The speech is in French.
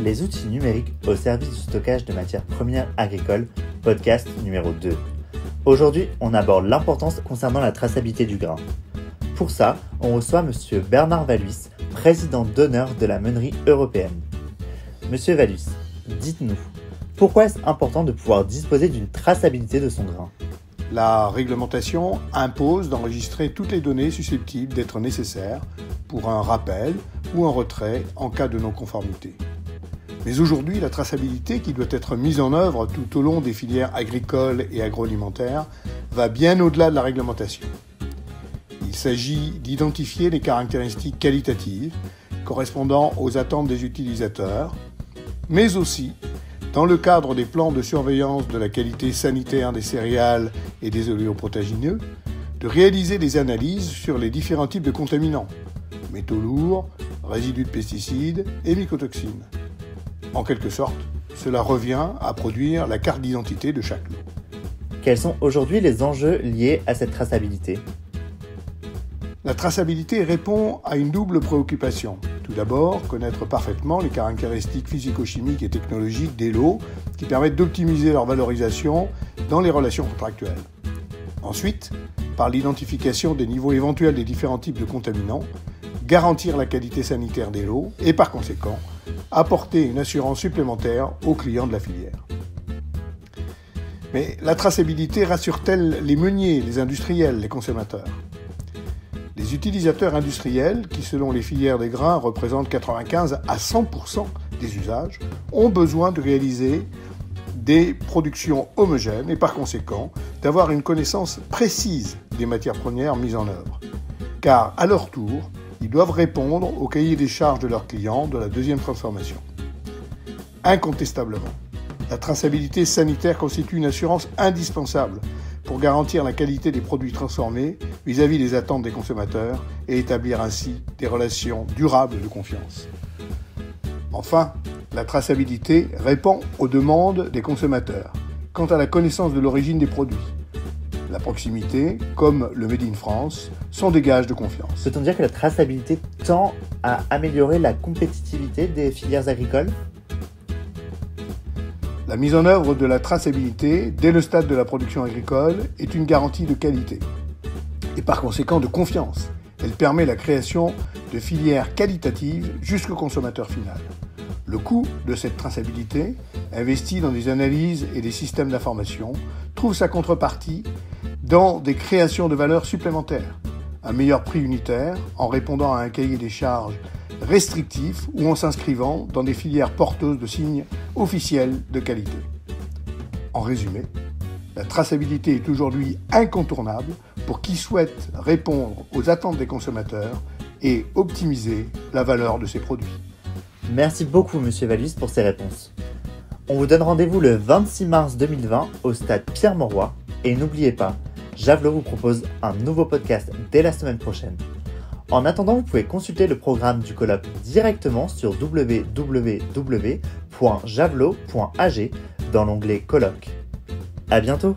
les outils numériques au service du stockage de matières premières agricoles, podcast numéro 2. Aujourd'hui, on aborde l'importance concernant la traçabilité du grain. Pour ça, on reçoit M. Bernard Valuis, président d'honneur de la Meunerie européenne. Monsieur Valuis, dites-nous, pourquoi est-ce important de pouvoir disposer d'une traçabilité de son grain ? La réglementation impose d'enregistrer toutes les données susceptibles d'être nécessaires pour un rappel ou un retrait en cas de non-conformité. Mais aujourd'hui, la traçabilité qui doit être mise en œuvre tout au long des filières agricoles et agroalimentaires va bien au-delà de la réglementation. Il s'agit d'identifier les caractéristiques qualitatives correspondant aux attentes des utilisateurs, mais aussi, dans le cadre des plans de surveillance de la qualité sanitaire des céréales et des oléoprotéagineux, de réaliser des analyses sur les différents types de contaminants, métaux lourds, résidus de pesticides et mycotoxines. En quelque sorte, cela revient à produire la carte d'identité de chaque lot. Quels sont aujourd'hui les enjeux liés à cette traçabilité ? La traçabilité répond à une double préoccupation. Tout d'abord, connaître parfaitement les caractéristiques physico-chimiques et technologiques des lots qui permettent d'optimiser leur valorisation dans les relations contractuelles. Ensuite, par l'identification des niveaux éventuels des différents types de contaminants, garantir la qualité sanitaire des lots et par conséquent, apporter une assurance supplémentaire aux clients de la filière. Mais la traçabilité rassure-t-elle les meuniers, les industriels, les consommateurs ? Les utilisateurs industriels, qui selon les filières des grains représentent 95 à 100% des usages, ont besoin de réaliser des productions homogènes et par conséquent d'avoir une connaissance précise des matières premières mises en œuvre. Car à leur tour, ils doivent répondre au cahier des charges de leurs clients de la deuxième transformation. Incontestablement, la traçabilité sanitaire constitue une assurance indispensable pour garantir la qualité des produits transformés vis-à-vis des attentes des consommateurs et établir ainsi des relations durables de confiance. Enfin, la traçabilité répond aux demandes des consommateurs quant à la connaissance de l'origine des produits. La proximité, comme le Made in France, sont des gages de confiance. Peut-on dire que la traçabilité tend à améliorer la compétitivité des filières agricoles ? La mise en œuvre de la traçabilité, dès le stade de la production agricole, est une garantie de qualité et par conséquent de confiance. Elle permet la création de filières qualitatives jusqu'au consommateur final. Le coût de cette traçabilité, investi dans des analyses et des systèmes d'information, trouve sa contrepartie dans des créations de valeur supplémentaires, un meilleur prix unitaire en répondant à un cahier des charges restrictif ou en s'inscrivant dans des filières porteuses de signes officiels de qualité. En résumé, la traçabilité est aujourd'hui incontournable pour qui souhaite répondre aux attentes des consommateurs et optimiser la valeur de ses produits. Merci beaucoup, Monsieur Valuis, pour ces réponses. On vous donne rendez-vous le 26 mars 2020 au stade Pierre-Mauroy et n'oubliez pas, Javelot vous propose un nouveau podcast dès la semaine prochaine. En attendant, vous pouvez consulter le programme du colloque directement sur www.javelot.ag dans l'onglet colloque. À bientôt!